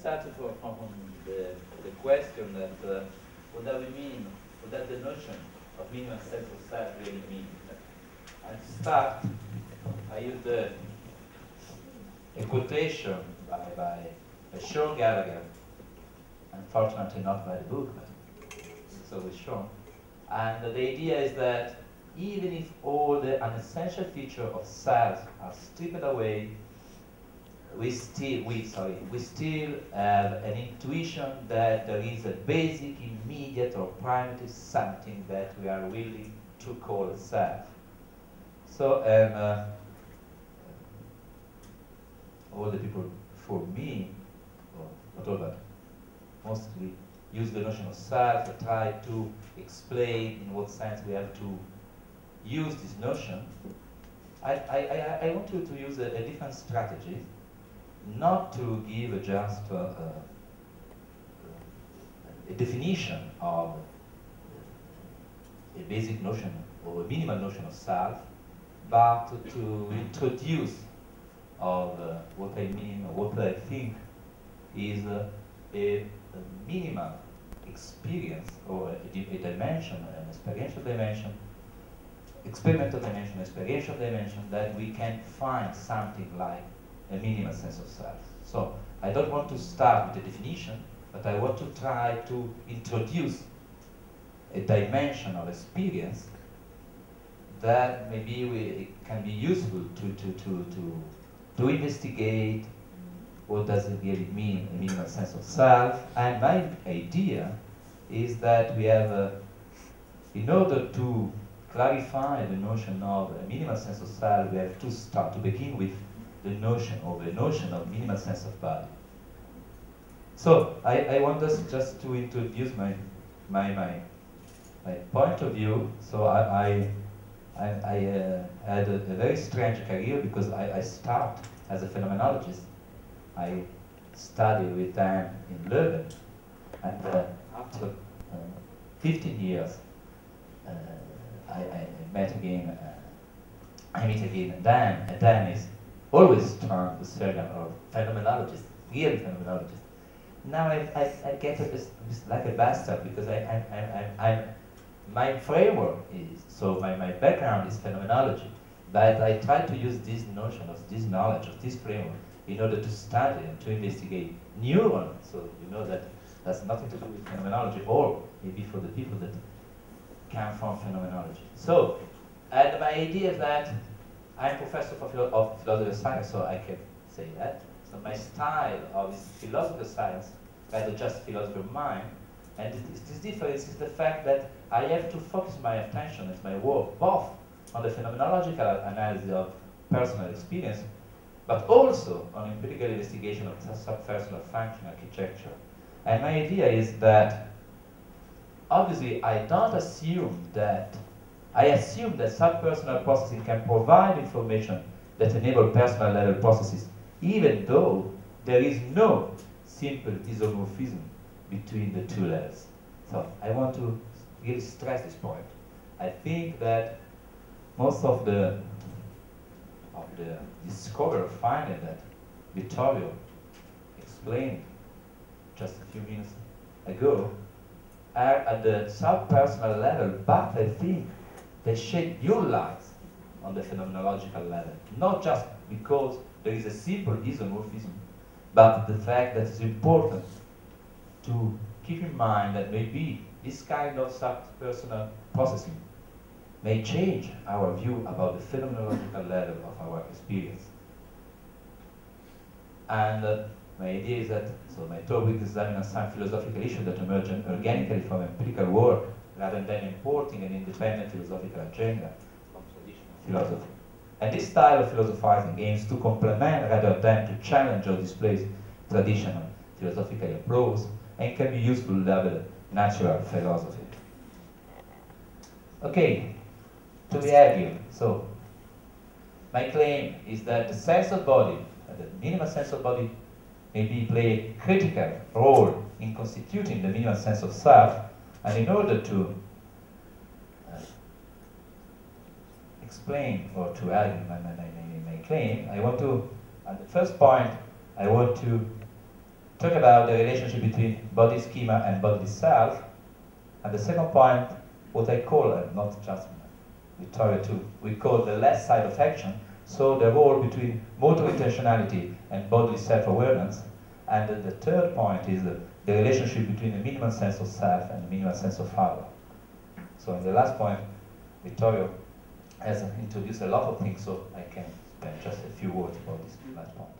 started from the question that what do we mean, what does the notion of minimal sense of self really mean? And to start, I used a quotation by Shaun Gallagher, unfortunately not by the book, but so with Shaun. And the idea is that even if all the unessential features of self are stripped away, we still have an intuition that there is a basic, immediate, or primitive something that we are willing to call self. So, all the people before me, or not all, but mostly use the notion of self, and try to explain in what sense we have to use this notion. I want to use a different strategy, not to give just a definition of a basic notion or a minimal notion of self, but to introduce of what I mean, or what I think is a minimal experience, or a dimension, an experiential dimension, experimental dimension, experiential dimension, that we can find something like a minimal sense of self. So I don't want to start with a definition, but I want to try to introduce a dimension of experience that maybe can be useful to investigate what does it really mean, a minimal sense of self. And my idea is that we have, in order to clarify the notion of a minimal sense of self, we have to begin with the notion of minimal sense of body. So I want us just to introduce my point of view. So I had a very strange career, because I start as a phenomenologist. I studied with them in Leuven, and after 15 years, I met again. I meet again Dan, and Dan is always termed the surgeon or phenomenologist, real phenomenologist. Now I get this like a bastard, because my framework is, so my background is phenomenology, but I try to use this notion of this knowledge, of this framework, in order to study and to investigate neurons. So you know that has nothing to do with phenomenology, or maybe for the people that come from phenomenology. So, and my idea is that I'm professor of philosophy of science, so I can say that. So my style of philosophy of science, rather just philosophy of mind, and this difference is the fact that I have to focus my attention and my work both on the phenomenological analysis of personal experience, but also on empirical investigation of subpersonal function architecture. And my idea is that, obviously, I assume that subpersonal processing can provide information that enable personal level processes, even though there is no simple isomorphism between the two levels. So I want to really stress this point. I think that most of the discovery finding that Vittorio explained just a few minutes ago are at the subpersonal level, but I think they shed new lights on the phenomenological level, not just because there is a simple isomorphism, but the fact that it's important to keep in mind that maybe this kind of subpersonal processing may change our view about the phenomenological level of our experience. And my idea is that, so my talk will examine some philosophical issues that emerge organically from empirical work, rather than importing an independent philosophical agenda from traditional philosophy. And this style of philosophizing aims to complement rather than to challenge or displace traditional philosophical approach, and can be useful to level natural philosophy. Okay, to be argued. So, my claim is that the sense of body, the minimal sense of body, maybe play a critical role in constituting the minimal sense of self, and in order to explain or to argue my claim, I want to, at the first point, I want to talk about the relationship between body schema and bodily self. And the second point, what I call, not just Vittorio too, we call the left side of action, so the role between motor intentionality and bodily self-awareness. And the third point is the relationship between the minimum sense of self and the minimum sense of other. So in the last point, Vittorio has introduced a lot of things, so I can spend just a few words about this last point.